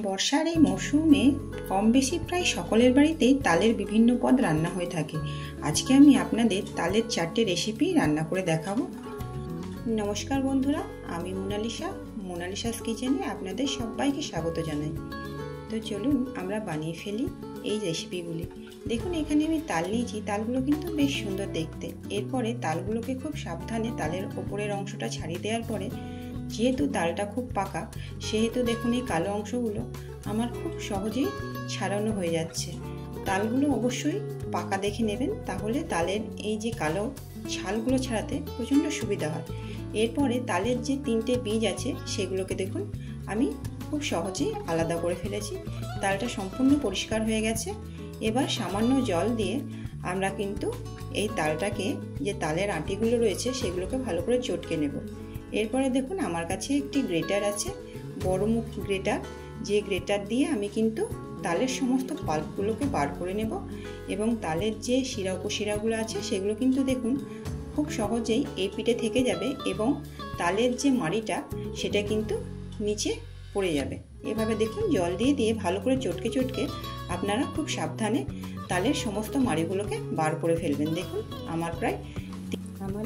বর্ষার এই মরশুমে কম বেশি প্রায় সকলের বাড়িতেই তালের বিভিন্ন পদ রান্না হয়ে থাকে। আজকে আমি আপনাদের তালের 4টে রেসিপি রান্না করে দেখাবো। নমস্কার বন্ধুরা, আমি মোনালিসাস কিচেনে আপনাদের সবাইকে স্বাগত জানাই। তো চলুন আমরা বানিয়ে ফেলি এই রেসিপিগুলি। দেখুন এখানে আমি তাল নিয়েছি, তালগুলো কিন্তু বেশ সুন্দর দেখতে। এরপরে তালগুলোকে খুব সাবধানে তালের ওপরের অংশটা ছাড়িয়ে দেওয়ার পরে, যেহেতু তালটা খুব পাকা সেহেতু দেখুন এই কালো অংশগুলো আমার খুব সহজেই ছাড়ানো হয়ে যাচ্ছে। তালগুলো অবশ্যই পাকা দেখে নেবেন, তাহলে তালের এই যে কালো ছালগুলো ছাড়াতে প্রচণ্ড সুবিধা হয়। এরপরে তালের যে 3টে বীজ আছে সেগুলোকে দেখুন আমি খুব সহজেই আলাদা করে ফেলেছি। তালটা সম্পূর্ণ পরিষ্কার হয়ে গেছে। এবার সামান্য জল দিয়ে আমরা কিন্তু এই তালটাকে, যে তালের আঁটিগুলো রয়েছে সেগুলোকে ভালো করে চটকে নেব। এরপরে দেখুন আমার কাছে একটি গ্রেটার আছে, বড় মুখ গ্রেটার, যে গ্রেটার দিয়ে আমি কিন্তু তালের সমস্ত পাল্পগুলোকে বার করে নেব। এবং তালের যে শিরা উপশিরাগুলো আছে সেগুলো কিন্তু দেখুন খুব সহজেই এই পিঠে থেকে যাবে এবং তালের যে মাড়িটা সেটা কিন্তু নিচে পড়ে যাবে। এভাবে দেখুন জল দিয়ে ভালো করে চটকে আপনারা খুব সাবধানে তালের সমস্ত মাড়িগুলোকে বার করে ফেলবেন। দেখুন আমার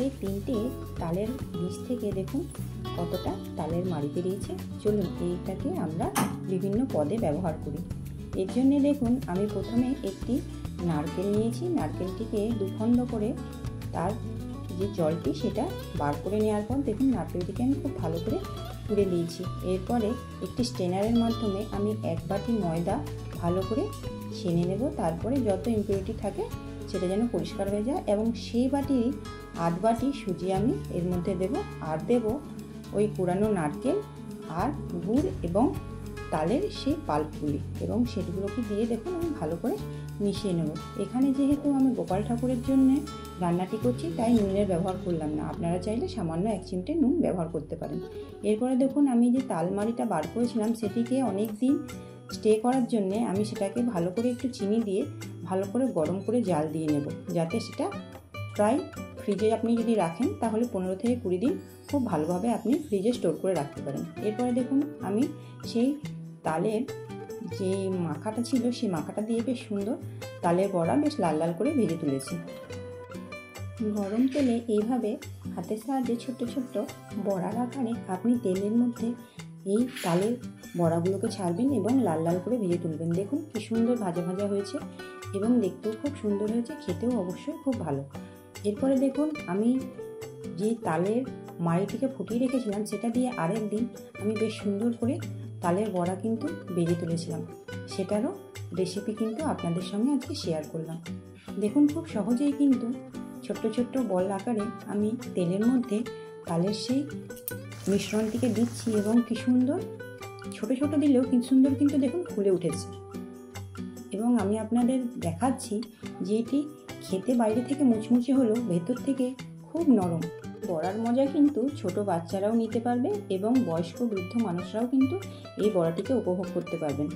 এই 3টে তালের বীজ থেকে দেখুন কতটা তালের মাড়ি বেরিয়েছে। চলুন এইটাকে আমরা বিভিন্ন পদে ব্যবহার করি। এর জন্য দেখুন আমি প্রথমে একটি নারকেল নিয়েছি। নারকেলটিকে দুখণ্ড করে তার যে জলটি সেটা বার করে নেওয়ার পর দেখুন নারকেলটিকে আমি খুব ভালো করে পুড়ে দিয়েছি। এরপরে একটি স্ট্রেনারের মাধ্যমে আমি 1 বাটি ময়দা ভালো করে ছেনে নেব। তারপরে যত ইম্পিউরিটি থাকে সেটা যেন পরিষ্কার হয়ে যায়, এবং সেই বাটির 8 বাটি সুজি আমি এর মধ্যে দেব। আর দেব ওই পুরানো নারকেল আর গুড় এবং তালের সেই পাল্পগুলি, এবং সেগুলোকে দিয়ে দেখুন আমি ভালো করে মিশিয়ে নেব। এখানে যেহেতু আমি গোপাল ঠাকুরের জন্য রান্নাটি করছি তাই নুনের ব্যবহার করলাম না, আপনারা চাইলে সামান্য 1 চিমটে নুন ব্যবহার করতে পারেন। এরপরে দেখুন আমি যে তালমাড়িটা বার করেছিলাম সেটিকে অনেক দিন স্টে করার জন্য আমি সেটাকে ভালো করে একটু চিনি দিয়ে ভালো করে গরম করে জাল দিয়ে নেব, যাতে সেটা প্রায় ফ্রিজে আপনি যদি রাখেন তাহলে 15 থেকে 20 দিন খুব ভালোভাবে আপনি ফ্রিজে স্টোর করে রাখতে পারেন। এরপরে দেখুন আমি সেই তালের যে মাখাটা ছিল সেই মাখাটা দিয়ে বেশ সুন্দর তালের বড়া বেশ লাল লাল করে ভেজে তুলেছি। গরম তেলে এইভাবে হাতের সাহায্যে ছোট্ট ছোট্ট বড়ার আকারে আপনি তেলের মধ্যে এই তালের বড়াগুলোকে ছাড়বেন এবং লাল লাল করে ভেজে তুলবেন। দেখুন কি সুন্দর ভাজা ভাজা হয়েছে এবং দেখতেও খুব সুন্দর হয়েছে, খেতেও অবশ্যই খুব ভালো। এরপরে দেখুন আমি যে তালের মাড়িটিকে ফুটিয়ে রেখেছিলাম সেটা দিয়ে আরেক দিন আমি বেশ সুন্দর করে তালের বড়া কিন্তু ভেজে তুলেছিলাম। সেটারও রেসিপি কিন্তু আপনাদের সঙ্গে আজকে শেয়ার করলাম। দেখুন খুব সহজেই কিন্তু ছোট্ট ছোট্ট বল আকারে আমি তেলের মধ্যে তালের সেই মিশ্রণটিকে দিচ্ছি এবং কি সুন্দর ছোট ছোট দিলেও কি সুন্দর কিন্তু দেখুন ফুলে উঠেছে। এবং আমি আপনাদের দেখাচ্ছি যে এটি খেতে বাইরে থেকে মুচমুচে হলেও ভেতর থেকে খুব নরম। বড়ার মজা কিন্তু ছোট বাচ্চারাও নিতে পারবে এবং বয়স্ক বৃদ্ধ মানুষরাও কিন্তু এই বড়াটিকে উপভোগ করতে পারবেন।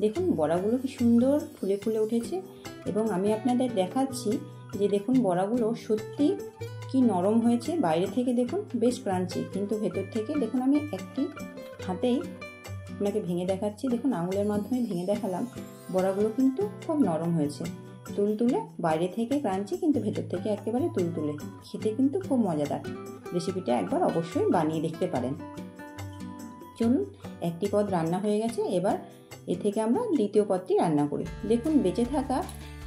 দেখুন বড়াগুলো কি সুন্দর ফুলে ফুলে উঠেছে এবং আমি আপনাদের দেখাচ্ছি যে দেখুন বড়াগুলো সত্যি কি নরম হয়েছে। বাইরে থেকে দেখুন বেশ ক্রাঞ্চি, কিন্তু ভেতর থেকে দেখুন আমি একটি হাতেই আপনাকে ভেঙে দেখাচ্ছি। দেখুন আঙুলের মাধ্যমে ভেঙে দেখালাম, বড়াগুলো কিন্তু খুব নরম হয়েছে, তুলতুলে, বাইরে থেকে ক্রাঞ্চি কিন্তু ভেতর থেকে একেবারে তুলতুলে, খেতে কিন্তু খুব মজাদার। রেসিপিটা একবার অবশ্যই বানিয়ে দেখতে পারেন। চলুন একটি পদ রান্না হয়ে গেছে, এবার এ থেকে আমরা দ্বিতীয় পদটি রান্না করি। দেখুন বেঁচে থাকা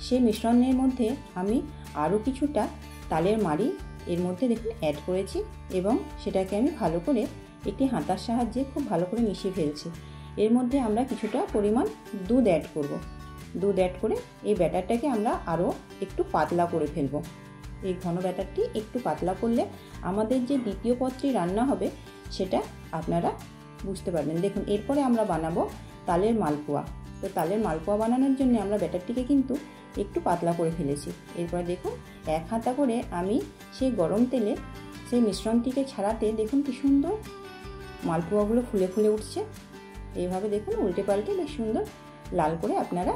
সেই মিশ্রণের মধ্যে আমি আরও কিছুটা তালের মাড়ি এর মধ্যে দেখুন অ্যাড করেছি এবং সেটাকে আমি ভালো করে একটি হাতার সাহায্যে খুব ভালো করে মিশিয়ে ফেলছি। এর মধ্যে আমরা কিছুটা পরিমাণ দুধ অ্যাড করব। দুধ অ্যাড করে এই ব্যাটারটাকে আমরা আরও একটু পাতলা করে ফেলব। এই ঘন ব্যাটারটি একটু পাতলা করলে আমাদের যে দ্বিতীয় পদটি রান্না হবে সেটা আপনারা বুঝতে পারবেন। দেখুন এরপরে আমরা বানাবো তালের মালপোয়া। তো তালের মালপোয়া বানানোর জন্য আমরা ব্যাটারটিকে কিন্তু একটু পাতলা করে ফেলেছি। এরপর দেখুন 1 হাতা করে আমি সেই গরম তেলে সেই মিশ্রণটিকে ছাড়াতে দেখুন কি সুন্দর মালপোয়াগুলো ফুলে ফুলে উঠছে। এইভাবে দেখুন উল্টে পাল্টে বেশ সুন্দর লাল করে আপনারা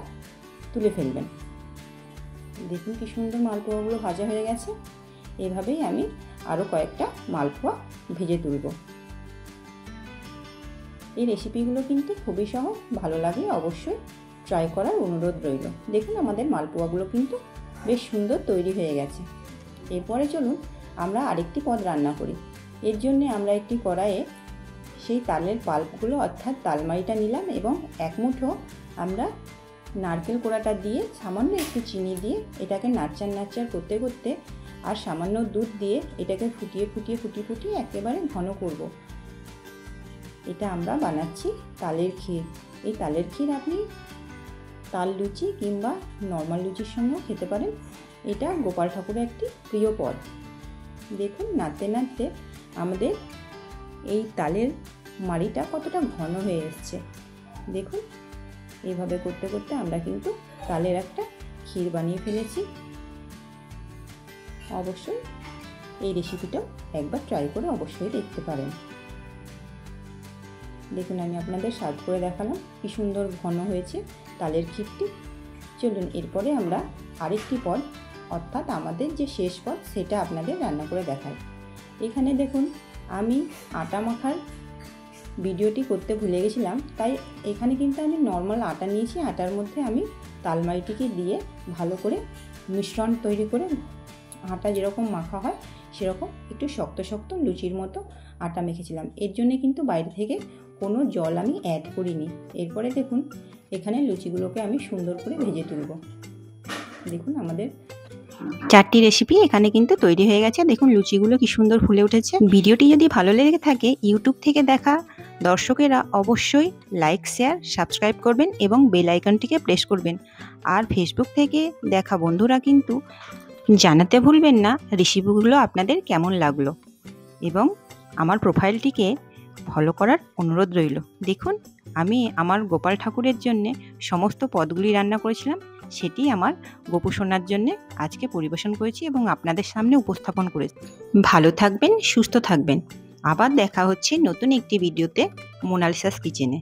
তুলে ফেলবেন। দেখুন কি সুন্দর মালপোয়াগুলো ভাজা হয়ে গেছে। এভাবেই আমি আরও কয়েকটা মালপোয়া ভেজে তুলব। এই রেসিপিগুলো কিন্তু খুবই সহজ, ভালো লাগলে অবশ্যই ট্রাই করার অনুরোধ রইল। দেখুন আমাদের মালপোয়াগুলো কিন্তু বেশ সুন্দর তৈরি হয়ে গেছে। এরপরে চলুন আমরা আরেকটি পদ রান্না করি। এর জন্য আমরা একটি কড়াইয়ে সেই তালের পাল্পগুলো অর্থাৎ তালমাইটা নিলাম এবং এক মুঠো আমরা নারকেল কোড়াটা দিয়ে সামান্য একটু চিনি দিয়ে এটাকে নাড়চার করতে করতে আর সামান্য দুধ দিয়ে এটাকে ফুটিয়ে একেবারে ঘন করব। এটা আমরা বানাচ্ছি তালের ক্ষীর। এই তালের ক্ষীর আপনি তাল লুচি কিংবা নর্মাল লুচির সঙ্গেও খেতে পারেন। এটা গোপাল ঠাকুরের একটি প্রিয় পদ। দেখুন নাড়তে নাড়তে আমাদের এই তালের মাড়িটা কতটা ঘন হয়ে এসছে। দেখুন এইভাবে করতে করতে আমরা কিন্তু তালের একটা ক্ষীর বানিয়ে ফেলেছি। অবশ্যই এই রেসিপিটা একবার ট্রাই করে অবশ্যই দেখতে পারেন। দেখুন আমি আপনাদের সার্ভ করে দেখালাম কি সুন্দর ঘন হয়েছে তালের ক্ষীরটি। চলুন এরপরে আমরা আরেকটি পদ অর্থাৎ আমাদের যে শেষ পদ সেটা আপনাদের রান্না করে দেখাই। এখানে দেখুন আমি আটা মাখার ভিডিওটি করতে ভুলে গেছিলাম, তাই এখানে কিন্তু আমি নর্মাল আটা নিয়েছি। আটার মধ্যে আমি তালমাইটিকে দিয়ে ভালো করে মিশ্রণ তৈরি করে আটা যেরকম মাখা হয় সেরকম একটু শক্ত শক্ত লুচির মতো আটা মেখেছিলাম। এর জন্য কিন্তু বাইরে থেকে কোনো জল আমি অ্যাড করিনি। এরপরে দেখুন এখানে লুচিগুলোকে আমি সুন্দর করে ভেজে তুলব। দেখুন আমাদের 4টি রেসিপি এখানে কিন্তু তৈরি হয়ে গেছে। দেখুন লুচিগুলো কি সুন্দর ফুলে উঠেছে। ভিডিওটি যদি ভালো লেগে থাকে ইউটিউব থেকে দেখা দর্শকেরা অবশ্যই লাইক, শেয়ার, সাবস্ক্রাইব করবেন এবং বেল আইকনটিকে প্রেস করবেন। আর ফেসবুক থেকে দেখা বন্ধুরা কিন্তু জানাতে ভুলবেন না রেসিপিগুলো আপনাদের কেমন লাগলো এবং আমার প্রোফাইলটিকে ফলো করার অনুরোধ রইল। দেখুন আমি আমার গোপাল ঠাকুরের জন্যে সমস্ত পদগুলি রান্না করেছিলাম, সেটি আমার গোপু সোনার জন্যে আজকে পরিবেশন করেছি এবং আপনাদের সামনে উপস্থাপন করেছি। ভালো থাকবেন, সুস্থ থাকবেন। আবার দেখা হচ্ছে নতুন একটি ভিডিওতে মোনালিসাস কিচেনে।